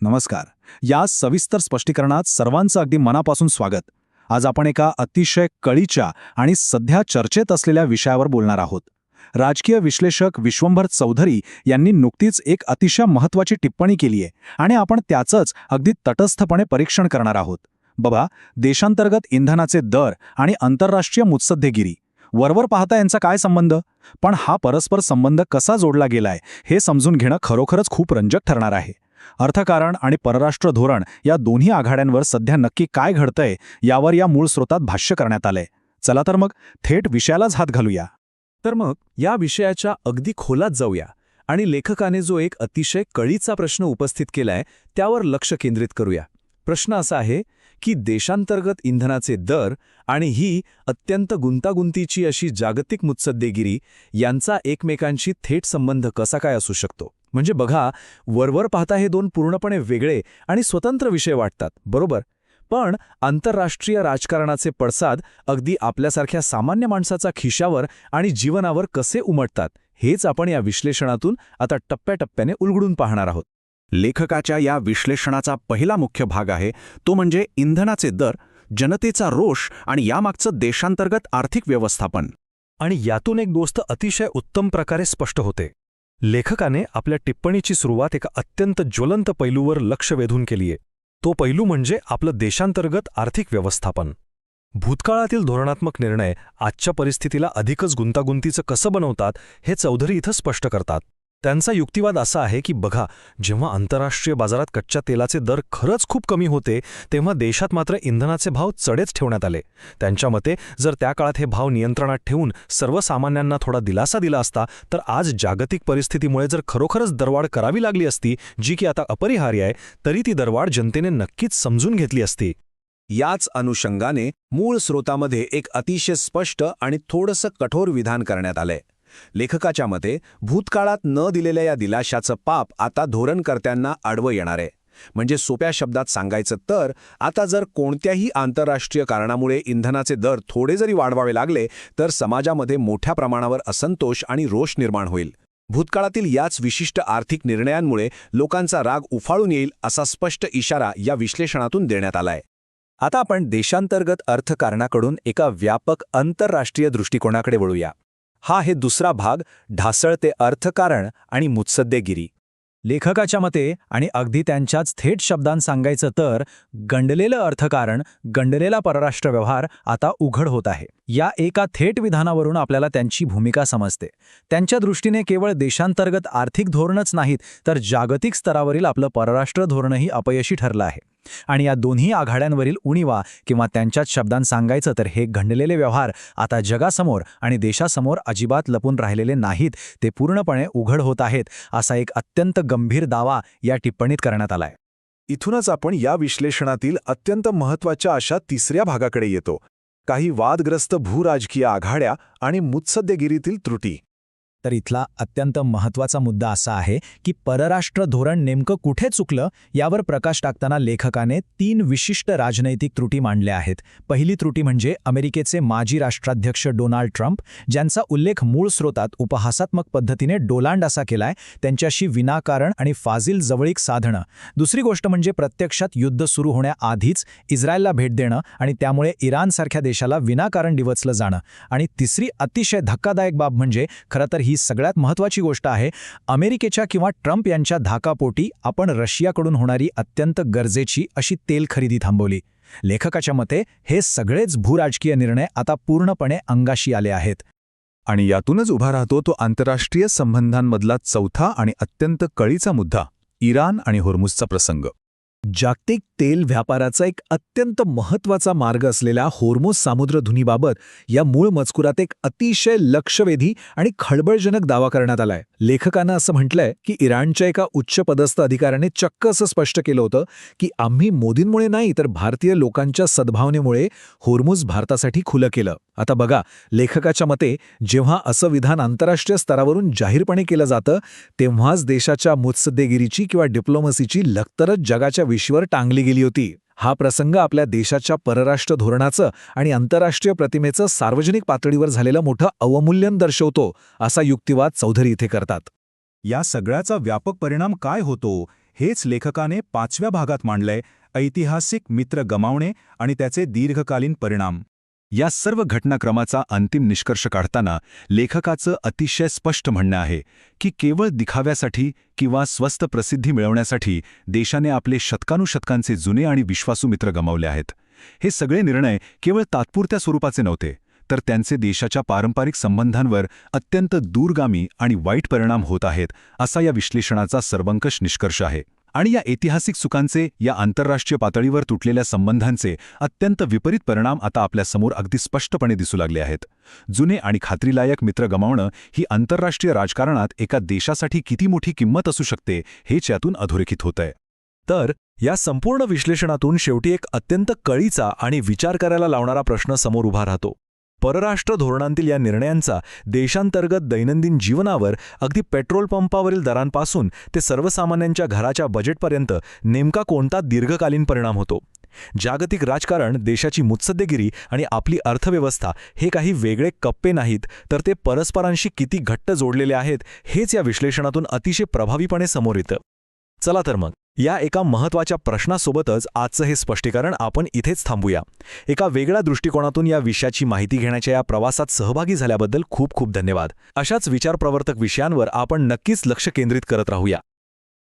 नमस्कार. या सविस्तर स्पष्टीकरणात सर्वांचं अगदी मनापासून स्वागत. आज आपण एका अतिशय कळीच्या आणि सध्या चर्चेत असलेल्या विषयावर बोलणार आहोत. राजकीय विश्लेषक विश्वंभर चौधरी यांनी नुकतीच एक अतिशय महत्त्वाची टिप्पणी केली आहे आणि आपण त्याचंच अगदी तटस्थपणे परीक्षण करणार आहोत. बघा, देशांतर्गत इंधनाचे दर आणि आंतरराष्ट्रीय मुत्सद्देगिरी वरवर पाहता यांचा काय संबंध, पण हा परस्पर संबंध कसा जोडला गेलाय हे समजून घेणं खरोखरच खूप रंजक ठरणार आहे. अर्थकारण आणि परराष्ट्र धोरण या दोन्ही आघाड्यांवर सध्या नक्की काय घडतंय यावर या मूळ स्रोतात भाष्य करण्यात आलंय. चला तर मग थेट विषयालाच हात घालूया. तर मग या विषयाच्या अगदी खोलात जाऊया आणि लेखकाने जो एक अतिशय कळीचा प्रश्न उपस्थित केलाय त्यावर लक्ष केंद्रित करूया. प्रश्न असा आहे की देशांतर्गत इंधनाचे दर आणि ही अत्यंत गुंतागुंतीची अशी जागतिक मुत्सद्देगिरी यांचा एकमेकांशी थेट संबंध कसा काय असू शकतो. म्हणजे बघा, वरवर पाहता हे दोन पूर्णपणे वेगळे आणि स्वतंत्र विषय वाटतात, बरोबर, पण आंतरराष्ट्रीय राजकारणाचे पडसाद अगदी आपल्यासारख्या सामान्य माणसाचा खिशावर आणि जीवनावर कसे उमटतात हेच आपण या विश्लेषणातून आता टप्प्याटप्प्याने उलगडून पाहणार आहोत. लेखकाच्या या विश्लेषणाचा पहिला मुख्य भाग आहे तो म्हणजे इंधनाचे दर, जनतेचा रोष आणि यामागचं देशांतर्गत आर्थिक व्यवस्थापन. आणि यातून एक गोष्ट अतिशय उत्तम प्रकारे स्पष्ट होते. लेखकाने आपल्या टिप्पणीची सुरुवात एका अत्यंत ज्वलंत पैलूवर लक्ष वेधून केलीये. तो पैलू म्हणजे आपलं देशांतर्गत आर्थिक व्यवस्थापन. भूतकाळातील धोरणात्मक निर्णय आजच्या परिस्थितीला अधिकच गुंतागुंतीचं कसं बनवतात हे चौधरी इथं स्पष्ट करतात. त्यांचा युक्तिवाद असा आहे की बघा, जेव्हा आंतरराष्ट्रीय बाजारात कच्च्या तेलाचे दर खरंच खूप कमी होते तेव्हा देशात मात्र इंधनाचे भाव चढेच ठेवण्यात आले. त्यांच्या मते जर त्या काळात हे भाव नियंत्रणात ठेवून सर्वसामान्यांना थोडा दिलासा दिला असता तर आज जागतिक परिस्थितीमुळे जर खरोखरच दरवाढ करावी लागली असती, जी की आता अपरिहार्य आहे, तरी ती दरवाढ जनतेने नक्कीच समजून घेतली असती. याच अनुषंगाने मूळ स्रोतामध्ये एक अतिशय स्पष्ट आणि थोडंसं कठोर विधान करण्यात आलंय. लेखकाच्या मते भूतकाळात न दिलेल्या या दिलाशाचं पाप आता धोरणकर्त्यांना आडवं येणार आहे. म्हणजे सोप्या शब्दात सांगायचं तर आता जर कोणत्याही आंतरराष्ट्रीय कारणामुळे इंधनाचे दर थोडे जरी वाढवावे लागले तर समाजामध्ये मोठ्या प्रमाणावर असंतोष आणि रोष निर्माण होईल. भूतकाळातील याच विशिष्ट आर्थिक निर्णयांमुळे लोकांचा राग उफाळून येईल असा स्पष्ट इशारा या विश्लेषणातून देण्यात आलाय. आता आपण देशांतर्गत अर्थकारणाकडून एका व्यापक आंतरराष्ट्रीय दृष्टिकोनाकडे वळूया. हा आहे दुसरा भाग, ढासळते अर्थकारण आणि मुत्सद्देगिरी. लेखकाच्या मते आणि अगदी त्यांच्याच थेट शब्दांत सांगायचं तर गंडलेलं अर्थकारण, गंडलेला परराष्ट्र व्यवहार आता उघड होत आहे. या एका थेट विधानावरून आपल्याला त्यांची भूमिका समजते. त्यांच्या दृष्टीने केवळ देशांतर्गत आर्थिक धोरणच नाहीत तर जागतिक स्तरावरील आपलं परराष्ट्र धोरणही अपयशी ठरलं आहे. आणि या दोन्ही आघाड्यांवरील उणिवा किंवा त्यांच्याच शब्दांत सांगायचं तर हे गंडलेले व्यवहार आता जगासमोर आणि देशासमोर अजिबात लपून राहिलेले नाहीत, ते पूर्णपणे उघड होत आहेत, असा एक अत्यंत गंभीर दावा या टिप्पणीत करण्यात आलाय. इथूनच आपण या विश्लेषणातील अत्यंत महत्त्वाच्या अशा तिसऱ्या भागाकडे येतो, काही वादग्रस्त भूराजकीय आघाड्या आणि मुत्सद्देगिरीतील त्रुटी. तर इथला अत्यंत महत्त्वाचा मुद्दा असा आहे की परराष्ट्र धोरण नेमकं कुठे चुकलं यावर प्रकाश टाकताना लेखकाने 3 विशिष्ट राजनैतिक त्रुटी मांडल्या आहेत. पहिली त्रुटी म्हणजे अमेरिकेचे माजी राष्ट्राध्यक्ष डोनाल्ड ट्रम्प, ज्यांचा उल्लेख मूळ स्रोतात उपहासात्मक पद्धतीने डोलांड असा केलाय, त्यांच्याशी विनाकारण आणि फाजील जवळीक साधणं. दुसरी गोष्ट म्हणजे प्रत्यक्षात युद्ध सुरू होण्याआधीच इस्रायलला भेट देणं आणि त्यामुळे इराणसारख्या देशाला विनाकारण डिवचलं जाणं. आणि तिसरी अतिशय धक्कादायक बाब म्हणजे खरं तर ही सगळ्यात महत्त्वाची गोष्ट आहे, अमेरिकेच्या किंवा ट्रम्प यांच्या धाकापोटी आपण रशियाकडून होणारी अत्यंत गरजेची अशी तेल खरेदी थांबवली. लेखकाच्या मते हे सगळेच भूराजकीय निर्णय आता पूर्णपणे अंगाशी आले आहेत. आणि यातूनच उभा राहतो तो आंतरराष्ट्रीय संबंधांमधला चौथा आणि अत्यंत कळीचा मुद्दा, इराण आणि होर्मुझचा प्रसंग. जागतिक तेल व्यापाराचा एक अत्यंत महत्त्वाचा मार्ग असलेल्या होर्मुझ सामुद्रधुनीबाबत या मूळ मजकुरात एक अतिशय लक्षवेधी आणि खळबळजनक दावा करण्यात आलाय. लेखकानं असं म्हटलंय की इराणच्या एका उच्चपदस्थ अधिकाऱ्याने चक्क असं स्पष्ट केलं होतं की आम्ही मोदींमुळे नाही तर भारतीय लोकांच्या सद्भावनेमुळे होर्मुझ भारतासाठी खुलं केलं. आता बघा, लेखकाच्या मते जेव्हा असं विधान आंतरराष्ट्रीय स्तरावरून जाहीरपणे केलं जातं तेव्हाच देशाच्या मुत्सद्देगिरीची किंवा डिप्लोमसीची लखतरच जगाच्या विश्वावर टांगली गेली होती. हा प्रसंग आपल्या देशाच्या परराष्ट्र धोरणाचं आणि आंतरराष्ट्रीय प्रतिमेचं सार्वजनिक पातळीवर झालेलं मोठं अवमूल्यन दर्शवतो, असा युक्तिवाद चौधरी इथे करतात. या सगळ्याचा व्यापक परिणाम काय होतो हेच लेखकाने 5व्या भागात मांडलंय, ऐतिहासिक मित्र गमावणे आणि त्याचे दीर्घकालीन परिणाम. या सर्व घटनाक्रमाचा अंतिम निष्कर्ष काढताना लेखकाचं अतिशय स्पष्ट म्हणणं आहे की केवळ दिखाव्यासाठी किंवा स्वस्त प्रसिद्धी मिळवण्यासाठी देशाने आपले शतकानुशतकांचे जुने आणि विश्वासू मित्र गमावले आहेत. हे सगळे निर्णय केवळ तात्पुरत्या स्वरूपाचे नव्हते, तर त्यांचे देशाच्या पारंपरिक संबंधांवर अत्यंत दूरगामी आणि वाईट परिणाम होत आहेत, असा या विश्लेषणाचा सर्वंकष निष्कर्ष आहे. आणि या ऐतिहासिक चुकांचे, या आंतरराष्ट्रीय पातळीवर तुटलेल्या संबंधांचे अत्यंत विपरीत परिणाम आता आपल्यासमोर अगदी स्पष्टपणे दिसू लागले आहेत. जुने आणि खात्रीलायक मित्र गमावणं ही आंतरराष्ट्रीय राजकारणात एका देशासाठी किती मोठी किंमत असू शकते, हेच यातून अधोरेखित होतंय. तर या संपूर्ण विश्लेषणातून शेवटी एक अत्यंत कळीचा आणि विचार करायला लावणारा प्रश्न समोर उभा राहतो. परराष्ट्र धोरणांतील या निर्णयांचा देशांतर्गत दैनंदिन जीवनावर, अगदी पेट्रोल पंपावरील दरांपासून ते सर्वसामान्यांच्या घराच्या बजेटपर्यंत नेमका कोणता दीर्घकालीन परिणाम होतो? जागतिक राजकारण, देशाची मुत्सद्देगिरी आणि आपली अर्थव्यवस्था हे काही वेगळे कप्पे नाहीत, तर ते परस्परांशी किती घट्ट जोडलेले आहेत, हेच या विश्लेषणातून अतिशय प्रभावीपणे समोर येतं. चला तर मग या एका महत्त्वाच्या प्रश्नासोबतच आजचं हे स्पष्टीकरण आपण इथेच थांबूया. एका वेगळ्या दृष्टिकोनातून या विषयाची माहिती घेण्याच्या या प्रवासात सहभागी झाल्याबद्दल खूप खूप धन्यवाद. अशाच विचारप्रवर्तक विषयांवर आपण नक्कीच लक्ष केंद्रित करत राहूया.